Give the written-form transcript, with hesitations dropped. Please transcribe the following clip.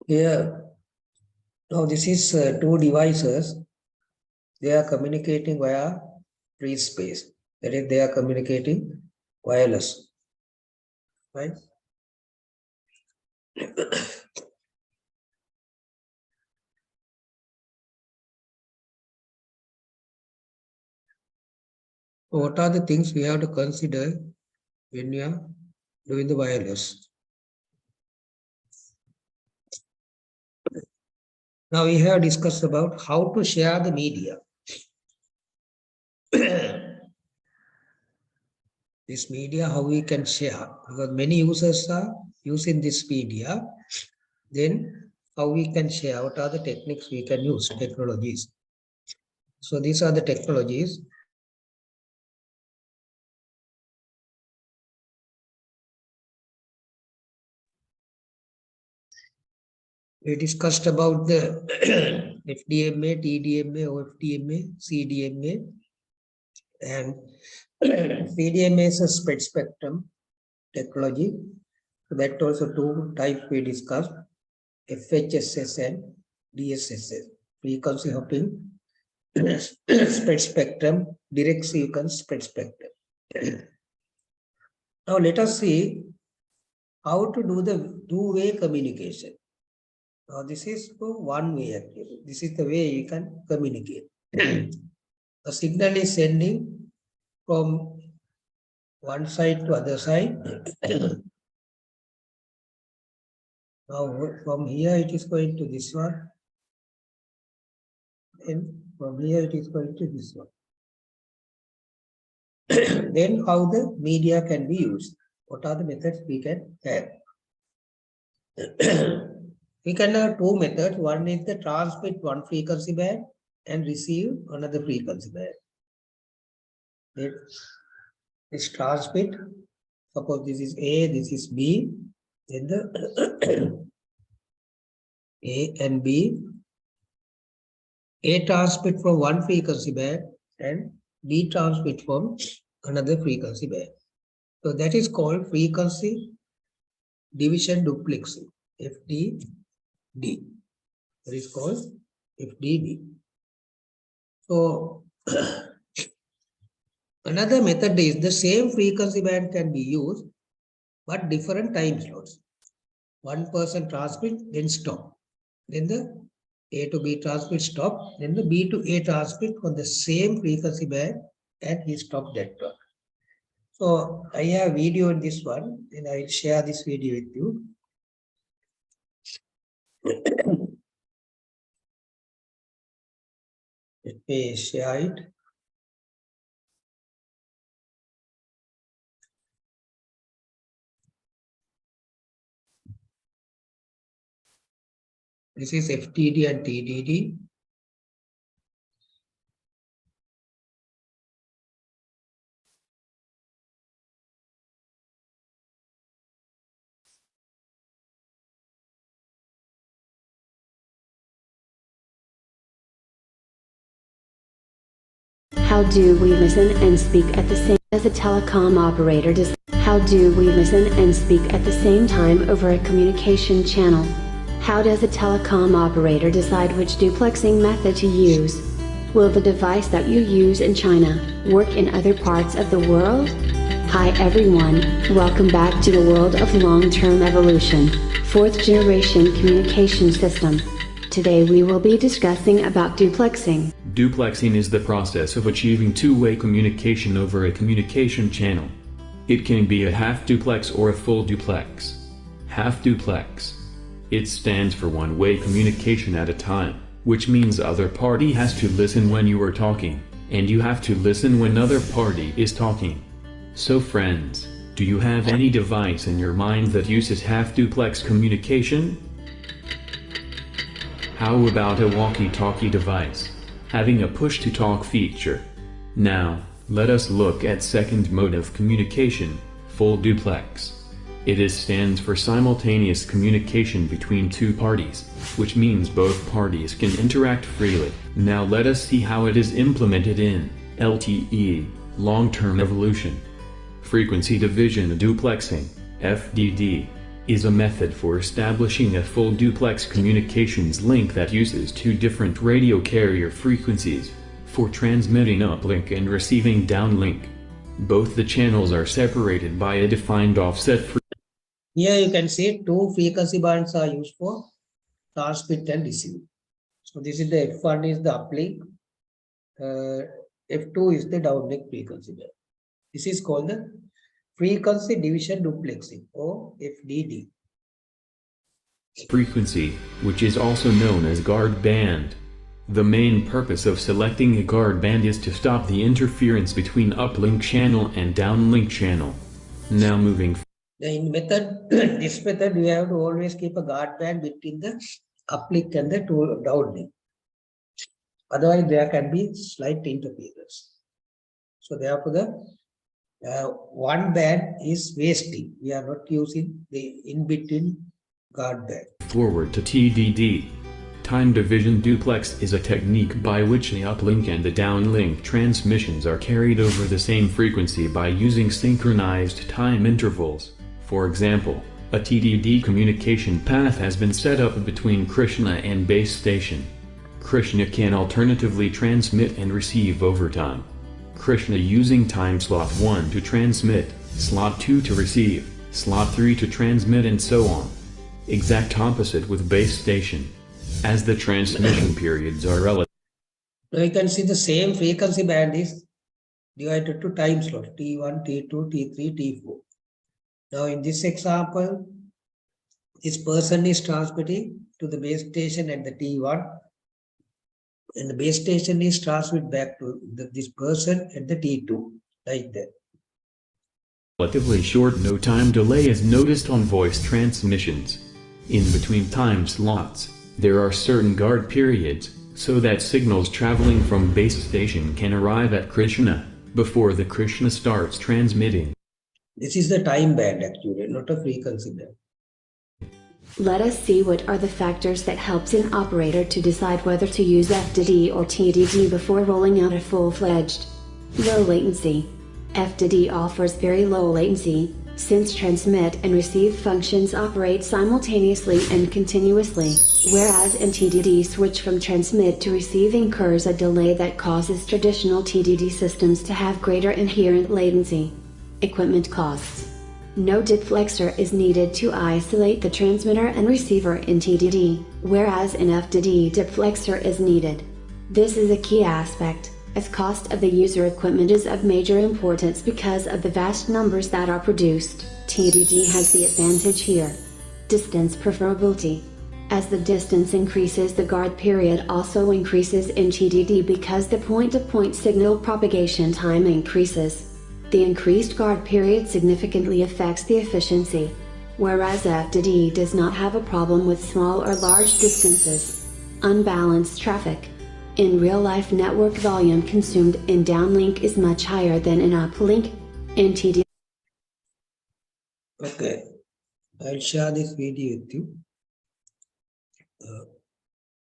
Here, now this is two devices. They are communicating via free space. That is, they are communicating wireless. Right? What are the things we have to consider when we are doing the wireless? Now we have discussed about how to share the media. This media, how we can share, because many users are using this media. Then how we can share, what are the techniques we can use, technologies. So these are the technologies. We discussed about the FDMA, TDMA, OFDMA, CDMA, and CDMA is a spread spectrum technology. So that also two types we discussed, FHSS and DSSS, frequency hopping, spread spectrum, direct sequence spread spectrum. Now let us see how to do the two-way communication. Now this is one way actually. This is the way you can communicate. The signal is sending from one side to other side. Now from here it is going to this one. And from here it is going to this one. Then how the media can be used? What are the methods we can have? We can have two methods. One is the transmit one frequency band and receive another frequency band. This transmit, suppose this is A, this is B, then the A and B, A transmit from one frequency band and B transmit from another frequency band. So that is called frequency division duplexing, FDD. That is called FDD. So another method is the same frequency band can be used, but different time slots. One person transmit, then stop. Then the A to B transmit, stop. Then the B to A transmit on the same frequency band and he stopped that one. So I have a video in this one, and I will share this video with you. Let me share it. This is FDD and TDD. How do we listen and speak at the same as a telecom operator does? How do we listen and speak at the same time over a communication channel? How does a telecom operator decide which duplexing method to use? Will the device that you use in China work in other parts of the world? Hi everyone, welcome back to the world of long-term evolution, 4th generation communication system. Today we will be discussing about duplexing. Duplexing is the process of achieving two-way communication over a communication channel. It can be a half duplex or a full duplex. Half duplex. It stands for one-way communication at a time, which means other party has to listen when you are talking, and you have to listen when other party is talking. So friends, do you have any device in your mind that uses half duplex communication? How about a walkie-talkie device, having a push-to-talk feature? Now, let us look at second mode of communication, full duplex. It stands for simultaneous communication between two parties, which means both parties can interact freely. Now let us see how it is implemented in LTE, long-term evolution. Frequency division duplexing, FDD. is a method for establishing a full duplex communications link that uses two different radio carrier frequencies for transmitting uplink and receiving downlink. Both the channels are separated by a defined offset frequency. Here you can see two frequency bands are used for transmit and receive. So this is the F1 is the uplink, F2 is the downlink frequency band. This is called the frequency division duplexing or FDD. Frequency, which is also known as guard band. The main purpose of selecting a guard band is to stop the interference between uplink channel and downlink channel. Now moving. In this method, we have to always keep a guard band between the uplink and the downlink. Otherwise, there can be slight interference. So therefore, the one band is wasting. We are not using the in-between guard band. Forward to TDD. Time division duplex is a technique by which the uplink and the downlink transmissions are carried over the same frequency by using synchronized time intervals. For example, a TDD communication path has been set up between Krishna and base station. Krishna can alternatively transmit and receive over time. Krishna using time slot 1 to transmit, slot 2 to receive, slot 3 to transmit and so on. Exact opposite with base station, as the transmission periods are relative. Now you can see the same frequency band is divided to time slot T1, T2, T3, T4. Now in this example, this person is transmitting to the base station at the T1 and the base station is transmitted back to this person at the T2, like that. Relatively short no time delay is noticed on voice transmissions. In between time slots, there are certain guard periods, so that signals traveling from base station can arrive at Krishna before the Krishna starts transmitting. This is the time band actually, not a frequency band. Let us see what are the factors that helps an operator to decide whether to use FDD or TDD before rolling out a full-fledged low latency. FDD offers very low latency, since transmit and receive functions operate simultaneously and continuously, whereas in TDD switch from transmit to receive incurs a delay that causes traditional TDD systems to have greater inherent latency. Equipment costs. No duplexer is needed to isolate the transmitter and receiver in TDD, whereas in FDD duplexer is needed. This is a key aspect, as cost of the user equipment is of major importance because of the vast numbers that are produced. TDD has the advantage here. Distance preferability. As the distance increases, the guard period also increases in TDD because the point-to-point signal propagation time increases. The increased guard period significantly affects the efficiency, whereas FDD does not have a problem with small or large distances. Unbalanced traffic. In real-life, network volume consumed in downlink is much higher than in uplink. In TDD. Okay, I'll share this video with you.